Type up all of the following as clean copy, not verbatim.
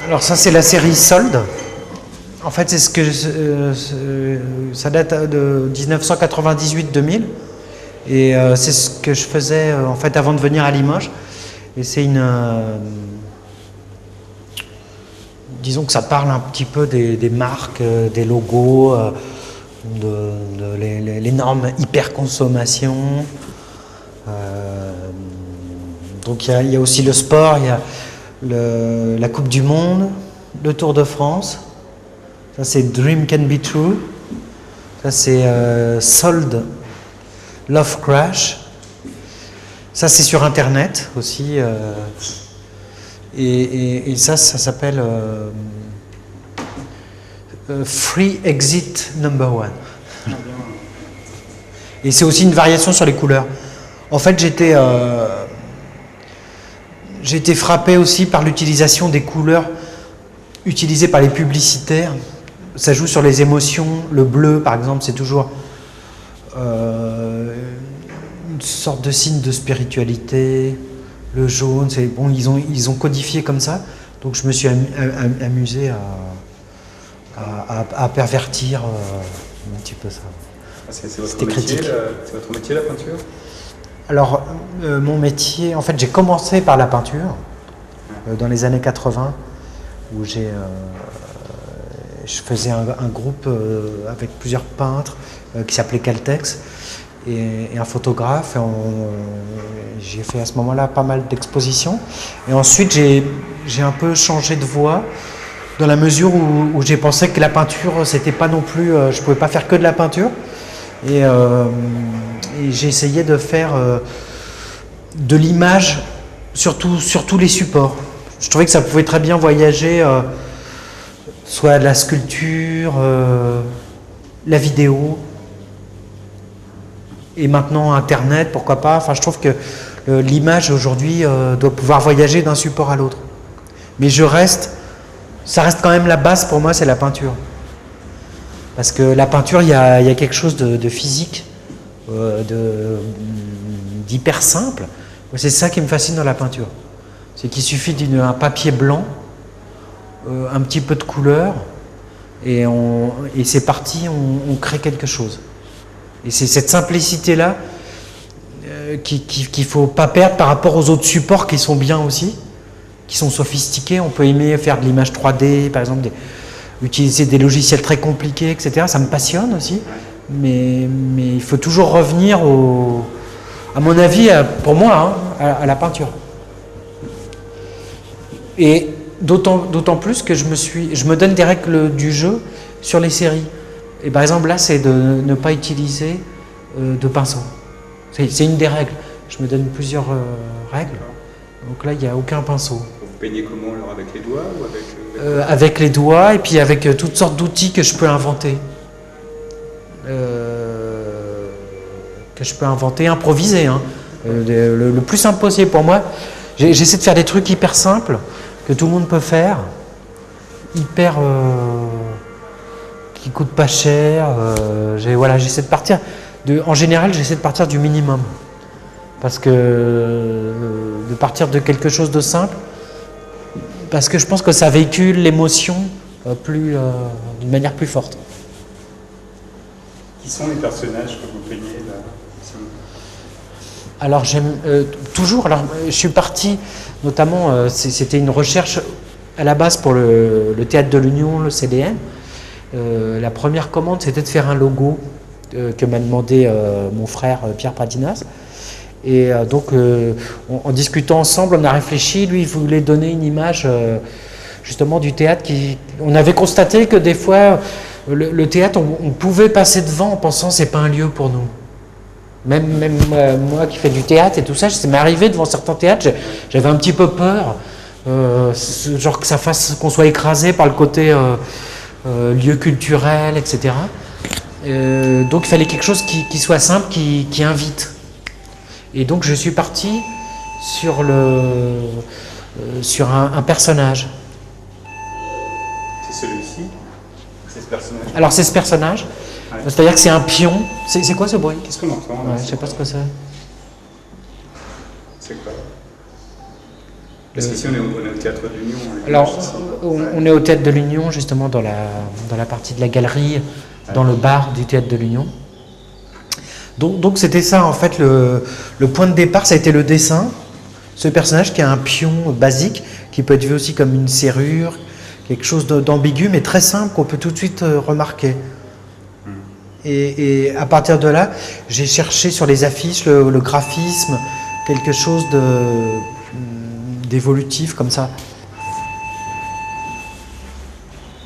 Alors ça c'est la série Solde. En fait c'est ce que ça date de 1998-2000 et c'est ce que je faisais en fait avant de venir à Limoges. Et c'est une disons que ça parle un petit peu des marques, des logos, de l'énorme hyperconsommation. Donc il y a aussi le sport, il y a la Coupe du Monde, le Tour de France. Ça c'est Dream Can Be True. Ça c'est Sold, Love Crash. Ça c'est sur internet aussi. Et ça s'appelle Free Exit Number One. Et c'est aussi une variation sur les couleurs. En fait, j'ai été frappé aussi par l'utilisation des couleurs utilisées par les publicitaires. Ça joue sur les émotions. Le bleu, par exemple, c'est toujours une sorte de signe de spiritualité. Le jaune, c'est bon, ils ont codifié comme ça. Donc je me suis amusé à pervertir un petit peu ça. C'est votre métier, la peinture? Alors, mon métier, en fait, j'ai commencé par la peinture dans les années 80, où je faisais un groupe avec plusieurs peintres qui s'appelait Caltex et un photographe. J'ai fait à ce moment-là pas mal d'expositions. Et ensuite, j'ai un peu changé de voie dans la mesure où j'ai pensé que la peinture, c'était pas non plus, je pouvais pas faire que de la peinture. Et j'ai essayé de faire de l'image sur tous les supports. Je trouvais que ça pouvait très bien voyager, soit la sculpture, la vidéo, et maintenant Internet, pourquoi pas. Enfin, je trouve que l'image aujourd'hui doit pouvoir voyager d'un support à l'autre. Mais ça reste quand même la base pour moi, c'est la peinture. Parce que la peinture, il y a quelque chose de physique, d'hyper simple. C'est ça qui me fascine dans la peinture. C'est qu'il suffit d'un papier blanc, un petit peu de couleur, et c'est parti, on crée quelque chose. Et c'est cette simplicité-là qu'il ne faut pas perdre par rapport aux autres supports qui sont bien aussi, qui sont sophistiqués. On peut aimer faire de l'image 3D, par exemple, utiliser des logiciels très compliqués, etc. Ça me passionne aussi, mais il faut toujours revenir à mon avis, pour moi, à la peinture. Et d'autant plus que je me donne des règles du jeu sur les séries. Et par exemple là, c'est de ne pas utiliser de pinceau. C'est une des règles. Je me donne plusieurs règles. Donc là, il n'y a aucun pinceau. Vous peignez comment alors, avec les doigts ou avec avec les doigts et puis avec toutes sortes d'outils que je peux inventer. Improviser. Hein. Le plus simple possible pour moi. J'essaie de faire des trucs hyper simples que tout le monde peut faire, qui coûtent pas cher. J'essaie de partir. En général, j'essaie de partir du minimum. Parce que de partir de quelque chose de simple, parce que je pense que ça véhicule l'émotion d'une manière plus forte. Qui sont les personnages que vous peignez là? Alors j'aime toujours. Alors je suis parti, notamment, c'était une recherche à la base pour le Théâtre de l'Union, le CDN. La première commande, c'était de faire un logo que m'a demandé mon frère Pierre Pradinas. Et donc, en discutant ensemble, on a réfléchi. Lui, il voulait donner une image justement du théâtre. On avait constaté que des fois, le théâtre, on pouvait passer devant en pensant que c'est pas un lieu pour nous. Même moi qui fais du théâtre et tout ça, ça m'est arrivé devant certains théâtres, j'avais un petit peu peur, genre que ça fasse qu'on soit écrasé par le côté lieu culturel, etc. Donc il fallait quelque chose qui soit simple, qui invite. Et donc je suis parti sur un personnage. C'est celui-ci? C'est ce personnage? Alors c'est ce personnage, ouais. C'est-à-dire que c'est un pion. C'est quoi ce bruit? Qu'est-ce qu'on entend? Ouais, je sais pas ce que c'est. C'est quoi? Parce qu'ici, on est au Théâtre de l'Union. Alors, on est au Théâtre de l'Union, justement, dans la partie de la galerie, dans le bar du Théâtre de l'Union. Donc c'était ça, en fait, le point de départ, ça a été le dessin. Ce personnage qui a un pion basique, qui peut être vu aussi comme une serrure, quelque chose d'ambigu, mais très simple, qu'on peut tout de suite remarquer. Et à partir de là, j'ai cherché sur les affiches le graphisme, quelque chose d'évolutif comme ça.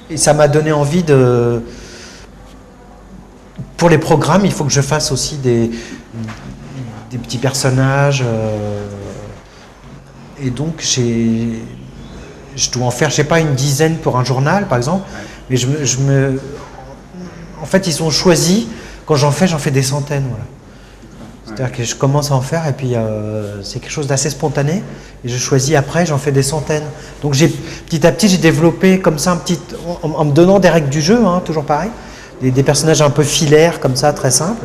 Et ça m'a donné envie de... Pour les programmes, il faut que je fasse aussi des petits personnages. Et donc, je dois en faire, je sais pas, une dizaine pour un journal, par exemple. Mais en fait, ils sont choisis. Quand j'en fais des centaines. Voilà. C'est-à-dire que je commence à en faire et puis c'est quelque chose d'assez spontané. Et je choisis après, j'en fais des centaines. Donc petit à petit, j'ai développé comme ça en me donnant des règles du jeu, hein, toujours pareil, des personnages un peu filaires comme ça, très simples.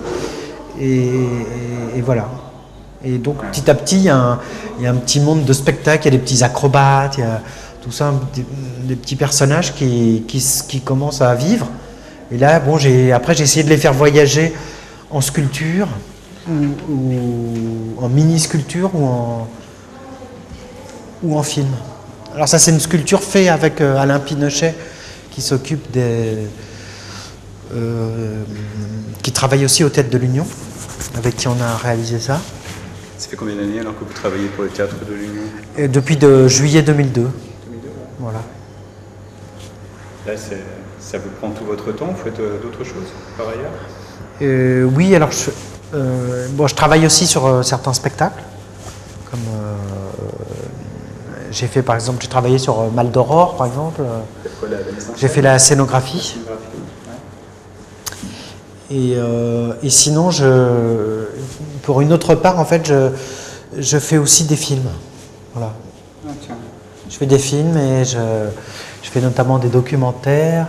Et voilà. Et donc petit à petit, il y a un petit monde de spectacle, il y a des petits acrobates, il y a tout ça, des petits personnages qui commencent à vivre. Et là, bon, après j'ai essayé de les faire voyager en sculpture, ou en mini-sculpture, ou en film. Alors ça, c'est une sculpture faite avec Alain Pinochet, qui s'occupe qui travaille aussi au Théâtre de l'Union, avec qui on a réalisé ça. Ça fait combien d'années alors que vous travaillez pour le Théâtre de l'Union? Depuis juillet 2002. 2002. Voilà. Là, ça vous prend tout votre temps? Vous faites d'autres choses par ailleurs? Oui, alors je travaille aussi sur certains spectacles. Comme j'ai fait, par exemple, j'ai travaillé sur Mal d'Aurore, par exemple. J'ai fait la scénographie. Et sinon, pour une autre part, en fait, je fais aussi des films. Voilà. Okay. Je fais des films et je fais notamment des documentaires.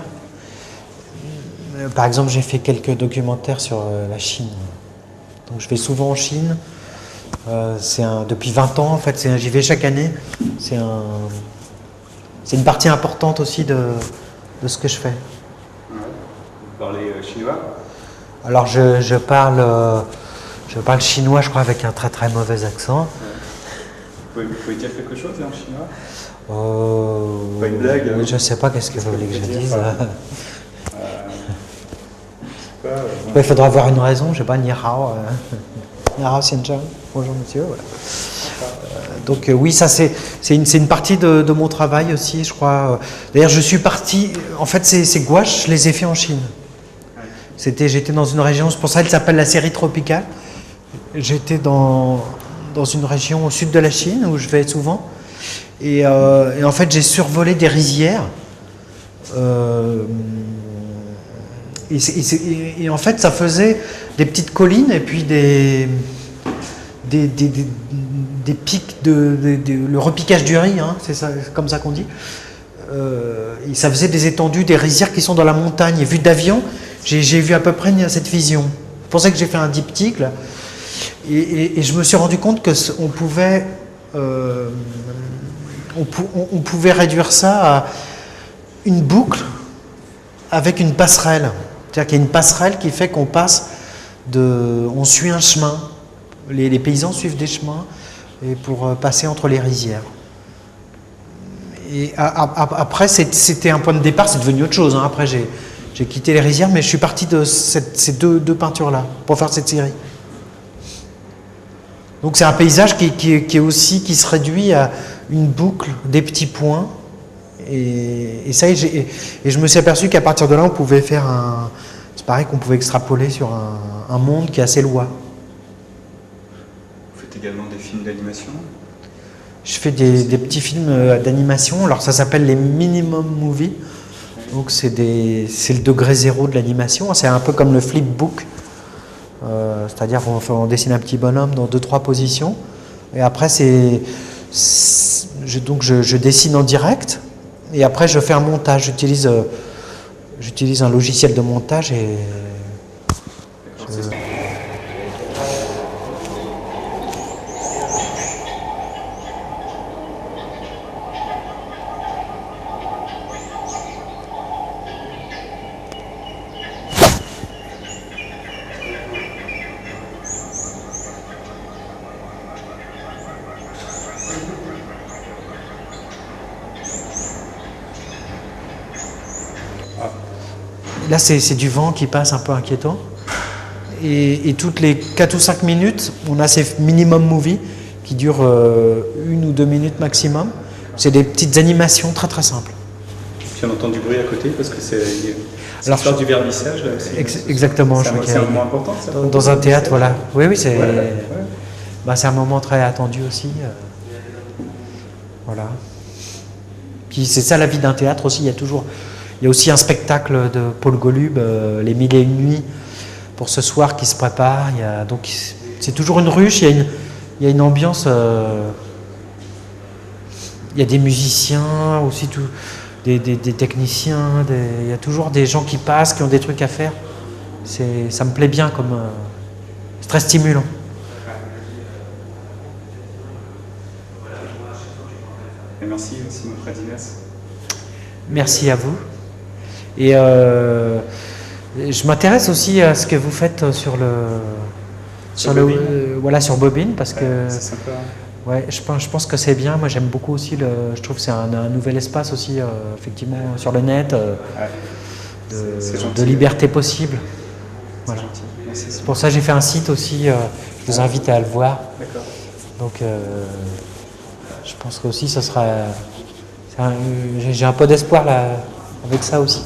Par exemple, j'ai fait quelques documentaires sur la Chine. Donc, je vais souvent en Chine. Depuis 20 ans, en fait, j'y vais chaque année. C'est une partie importante aussi de ce que je fais. Ouais. Vous parlez chinois? Alors, je parle chinois, je crois, avec un très très mauvais accent. Ouais. Vous pouvez dire quelque chose en chinois? Pas une blague, hein. Je ne sais pas, qu'est-ce que vous voulez que je dise. Il faudra avoir une raison, je ne sais pas, ni hao. Ni hao, xianzhang. Bonjour monsieur. Voilà. Donc oui, ça c'est une partie de mon travail aussi, je crois. D'ailleurs, je suis parti. En fait, ces gouaches, je les ai fait en Chine. J'étais dans une région, c'est pour ça qu'elle s'appelle la série tropicale. J'étais dans une région au sud de la Chine où je vais souvent. Et en fait, j'ai survolé des rizières. Et en fait, ça faisait des petites collines et puis des pics, le repiquage du riz, hein, c'est comme ça qu'on dit. Et ça faisait des étendues, des rizières qui sont dans la montagne. Et vu d'avion, j'ai vu à peu près cette vision. C'est pour ça que j'ai fait un diptyque là. Et je me suis rendu compte qu'on pouvait, on pouvait réduire ça à une boucle avec une passerelle. C'est-à-dire qu'il y a une passerelle qui fait qu'on on suit un chemin. Les paysans suivent des chemins et pour passer entre les rizières. Et après, c'était un point de départ, c'est devenu autre chose. Hein. Après, j'ai quitté les rizières, mais je suis parti de ces deux peintures-là pour faire cette série. Donc c'est un paysage qui se réduit à une boucle, des petits points. Et ça, je me suis aperçu qu'à partir de là, on pouvait faire c'est pareil qu'on pouvait extrapoler sur un monde qui est assez loin. Vous faites également des films d'animation? Je fais des petits films d'animation. Alors ça s'appelle les minimum movies. Donc c'est le degré zéro de l'animation. C'est un peu comme le flipbook. C'est-à-dire qu'on dessine un petit bonhomme dans 2-3 positions. Et après, je dessine en direct. Et après, je fais un montage. J'utilise un logiciel de montage et Là, c'est du vent qui passe un peu inquiétant. Et toutes les 4 ou 5 minutes, on a ces minimum movies qui durent 1 ou 2 minutes maximum. C'est des petites animations très très simples. Puis on entend du bruit à côté parce que c'est l'histoire du vernissage. Là, exactement. C'est un moment important. Ça, dans un théâtre, voilà. Oui, c'est ouais. C'est un moment très attendu aussi. Voilà. Puis c'est ça la vie d'un théâtre aussi. Il y a aussi un spectacle de Paul Golub, Les Mille et une nuits, pour ce soir qui se prépare. Donc c'est toujours une ruche. Il y a une ambiance. Il y a des musiciens aussi, des techniciens. Il y a toujours des gens qui passent, qui ont des trucs à faire. Ça me plaît bien c'est très stimulant. Et merci Simon Pradinas. Merci à vous. Et je m'intéresse aussi à ce que vous faites sur Bobine parce que c'est sympa. Ouais, je pense que c'est bien. Moi, j'aime beaucoup aussi. Je trouve que c'est un nouvel espace aussi, effectivement, sur le net, de liberté possible. Voilà. C'est pour ça que j'ai fait un site aussi. Je vous invite à le voir. D'accord. Donc, je pense que aussi, ça sera. J'ai un peu d'espoir là avec ça aussi.